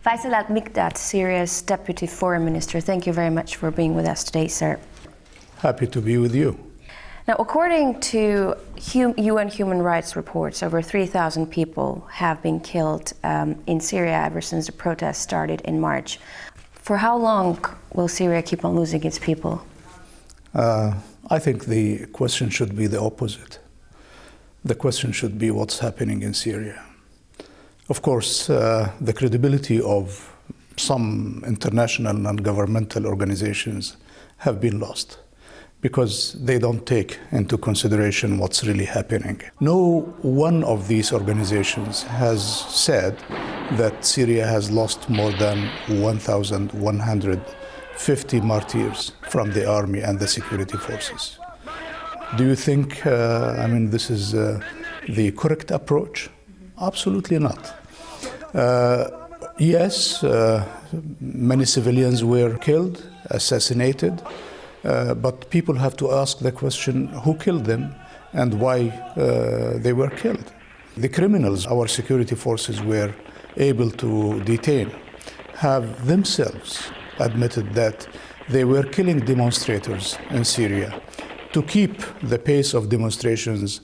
Faisal Al-Mikdad, Syria's Deputy Foreign Minister, thank you very much for being with us today, sir. Happy to be with you. Now, according to UN human rights reports, over 3,000 people have been killed in Syria ever since the protests started in March. For how long will Syria keep on losing its people? I think the question should be the opposite. The question should be what's happening in Syria. Of course, the credibility of some international non-governmental organizations have been lost because they don't take into consideration what's really happening. No one of these organizations has said that Syria has lost more than 1,150 martyrs from the army and the security forces. Do you think, this is the correct approach? Absolutely not. Yes, many civilians were killed, assassinated, but people have to ask the question, who killed them and why they were killed? The criminals our security forces were able to detain have themselves admitted that they were killing demonstrators in Syria to keep the pace of demonstrations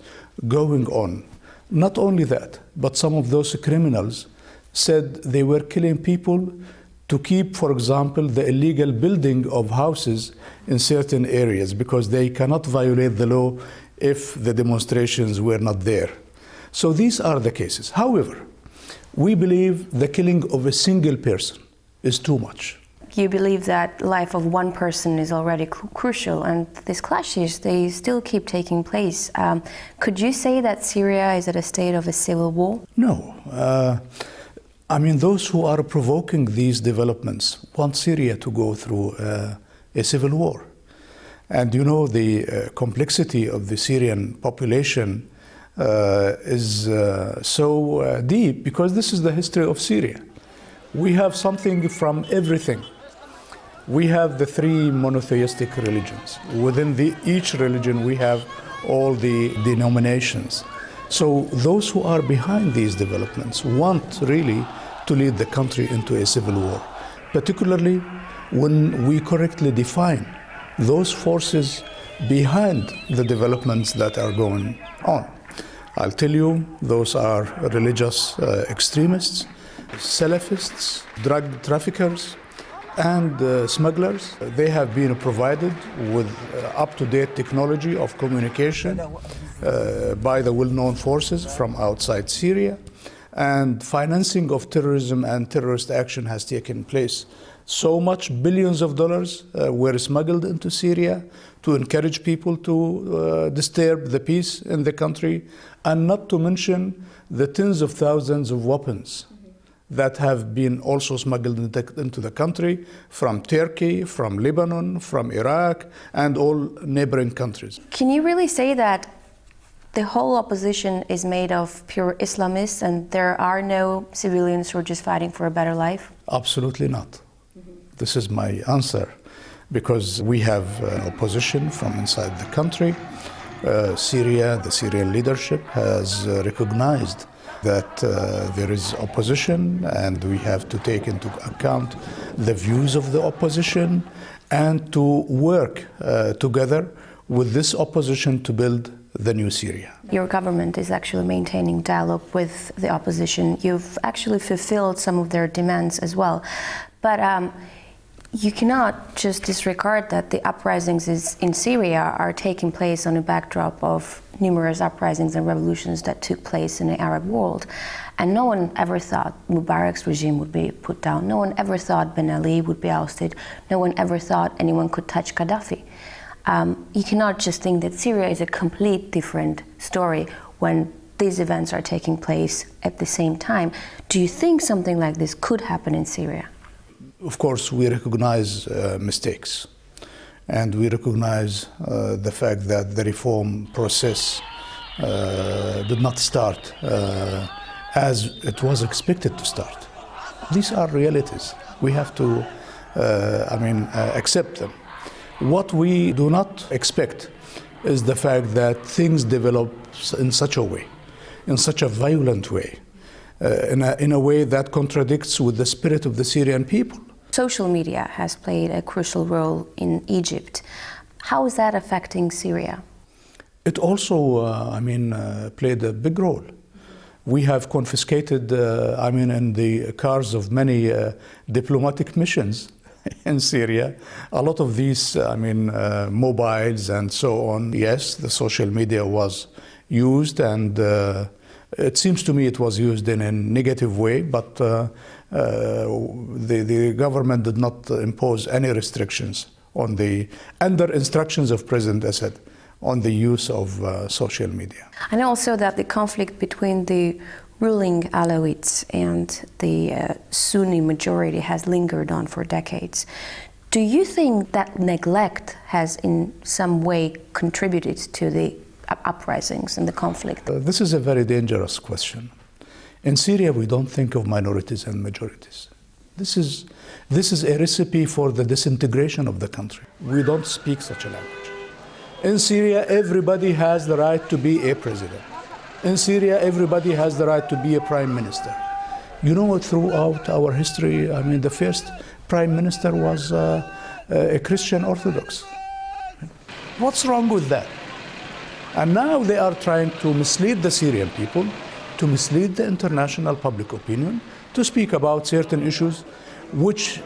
going on. Not only that, but some of those criminals said they were killing people to keep, for example, the illegal building of houses in certain areas because they cannot violate the law if the demonstrations were not there. So these are the cases. However, we believe the killing of a single person is too much. You believe that life of one person is already crucial, and these clashes, they still keep taking place. Could you say that Syria is at a state of a civil war? No. Those who are provoking these developments want Syria to go through a civil war. And you know, the complexity of the Syrian population is so deep because this is the history of Syria. We have something from everything. We have the three monotheistic religions. Within each religion, we have all the denominations. So those who are behind these developments want really to lead the country into a civil war, particularly when we correctly define those forces behind the developments that are going on. I'll tell you, those are religious extremists, Salafists, drug traffickers, and smugglers. They have been provided with up-to-date technology of communication by the well-known forces from outside Syria, and financing of terrorism and terrorist action has taken place. So much billions of dollars were smuggled into Syria to encourage people to disturb the peace in the country, and not to mention the tens of thousands of weapons that have been also smuggled into the country from Turkey, from Lebanon, from Iraq, and all neighboring countries. Can you really say that the whole opposition is made of pure Islamists and there are no civilians who are just fighting for a better life? Absolutely not. This is my answer, because we have an opposition from inside the country. Syria, the Syrian leadership has recognized that there is opposition, and we have to take into account the views of the opposition and to work together with this opposition to build the new Syria. Your government is actually maintaining dialogue with the opposition. You've actually fulfilled some of their demands as well. But you cannot just disregard that the uprisings in Syria are taking place on a backdrop of numerous uprisings and revolutions that took place in the Arab world. And no one ever thought Mubarak's regime would be put down. No one ever thought Ben Ali would be ousted. No one ever thought anyone could touch Gaddafi. You cannot just think that Syria is a complete different story when these events are taking place at the same time. Do you think something like this could happen in Syria? Of course, we recognize mistakes, and we recognize the fact that the reform process did not start as it was expected to start. These are realities. We have to accept them. What we do not expect is the fact that things develop in such a way, in such a violent way, in a way that contradicts with the spirit of the Syrian people. Social media has played a crucial role in Egypt. How is that affecting Syria? It also, played a big role. We have confiscated, in the cars of many diplomatic missions in Syria, a lot of these, mobiles and so on. Yes, the social media was used, and it seems to me it was used in a negative way, but the government did not impose any restrictions under instructions of President Assad on the use of social media. And also that the conflict between the ruling Alawites and the Sunni majority has lingered on for decades. Do you think that neglect has in some way contributed to the uprisings and the conflict? This is a very dangerous question. In Syria, we don't think of minorities and majorities. This is a recipe for the disintegration of the country. We don't speak such a language. In Syria, everybody has the right to be a president. In Syria, everybody has the right to be a prime minister. You know, throughout our history, the first prime minister was a Christian Orthodox. What's wrong with that? And now they are trying to mislead the Syrian people, to mislead the international public opinion, to speak about certain issues, which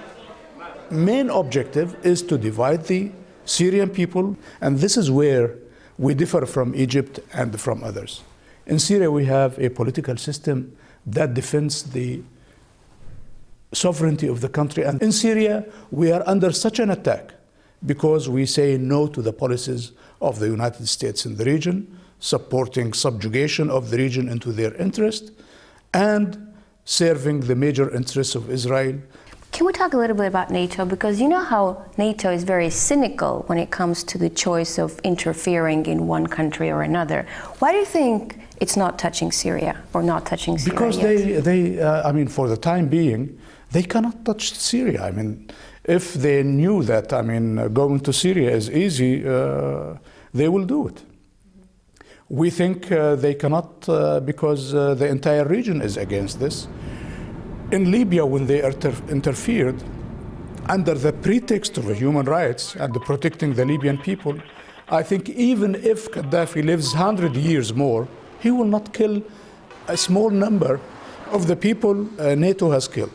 main objective is to divide the Syrian people. And this is where we differ from Egypt and from others. In Syria, we have a political system that defends the sovereignty of the country. And in Syria, we are under such an attack because we say no to the policies of the United States in the region, supporting subjugation of the region into their interest, and serving the major interests of Israel. Can we talk a little bit about NATO? Because you know how NATO is very cynical when it comes to the choice of interfering in one country or another. Why do you think it's not touching Syria or not touching Syria because yet? they for the time being, they cannot touch Syria. If they knew that, going to Syria is easy, they will do it. We think they cannot because the entire region is against this. In Libya, when they interfered, under the pretext of human rights and protecting the Libyan people, I think even if Gaddafi lives 100 years more, he will not kill a small number of the people NATO has killed.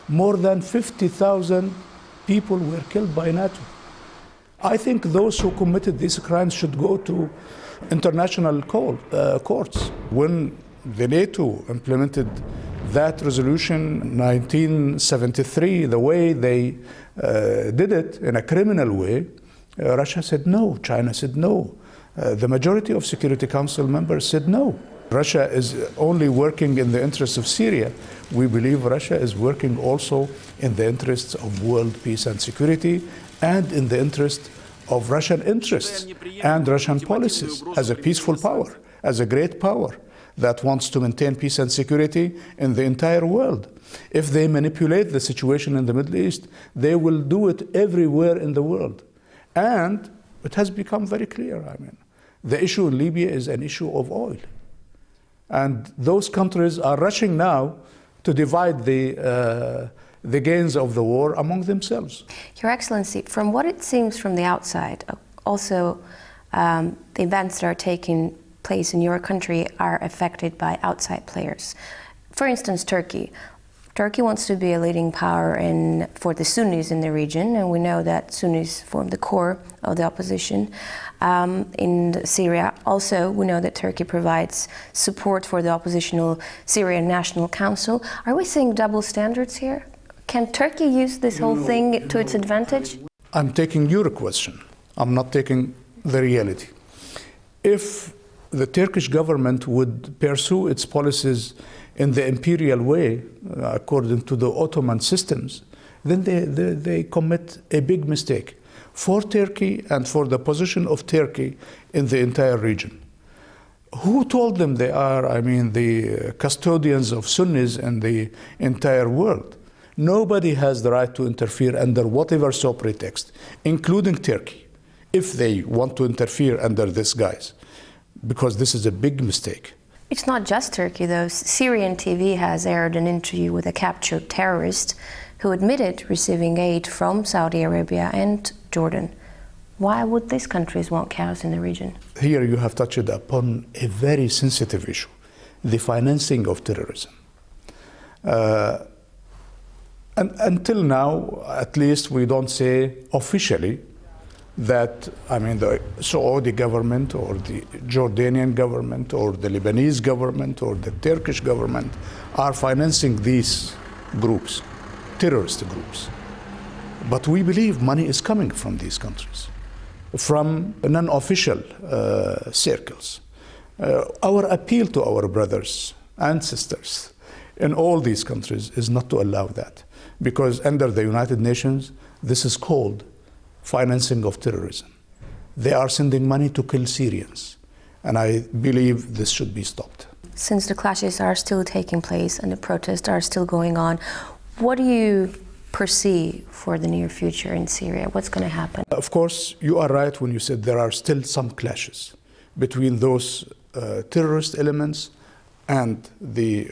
More than 50,000 people were killed by NATO. I think those who committed these crimes should go to international courts. When the NATO implemented that resolution in 1973, the way they did it in a criminal way, Russia said no, China said no. The majority of Security Council members said no. Russia is only working in the interests of Syria. We believe Russia is working also in the interests of world peace and security and in the interest of Russian interests and Russian policies as a peaceful power, as a great power that wants to maintain peace and security in the entire world. If they manipulate the situation in the Middle East, they will do it everywhere in the world. And it has become very clear, the issue in Libya is an issue of oil. And those countries are rushing now to divide the gains of the war among themselves. Your Excellency, from what it seems from the outside, also the events that are taking place in your country are affected by outside players. For instance, Turkey. Turkey wants to be a leading power for the Sunnis in the region, and we know that Sunnis form the core of the opposition in Syria. Also, we know that Turkey provides support for the oppositional Syrian National Council. Are we seeing double standards here? Can Turkey use this whole thing to its advantage? I'm taking your question. I'm not taking the reality. If the Turkish government would pursue its policies in the imperial way, according to the Ottoman systems, then they commit a big mistake for Turkey and for the position of Turkey in the entire region. Who told them they are, the custodians of Sunnis in the entire world? Nobody has the right to interfere under whatever pretext, including Turkey, if they want to interfere under this guise, because this is a big mistake. It's not just Turkey, though. Syrian TV has aired an interview with a captured terrorist who admitted receiving aid from Saudi Arabia and Jordan. Why would these countries want chaos in the region? Here you have touched upon a very sensitive issue, the financing of terrorism. And until now, at least, we don't say officially that, I mean, the Saudi government or the Jordanian government or the Lebanese government or the Turkish government are financing these groups, terrorist groups. But we believe money is coming from these countries, from non-official circles. Our appeal to our brothers and sisters in all these countries is not to allow that, because under the United Nations, this is called financing of terrorism. They are sending money to kill Syrians, and I believe this should be stopped. Since the clashes are still taking place and the protests are still going on, what do you perceive for the near future in Syria? What's going to happen? Of course, you are right when you said there are still some clashes between those terrorist elements and the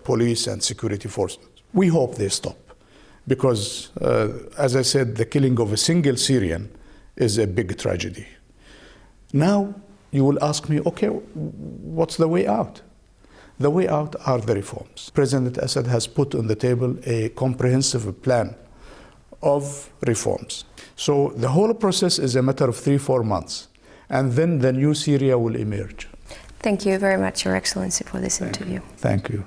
police and security forces. We hope they stop, because, as I said, the killing of a single Syrian is a big tragedy. Now, you will ask me, okay, what's the way out? The way out are the reforms. President Assad has put on the table a comprehensive plan of reforms. So the whole process is a matter of 3-4 months, and then the new Syria will emerge. Thank you very much, Your Excellency, for this interview. Thank you.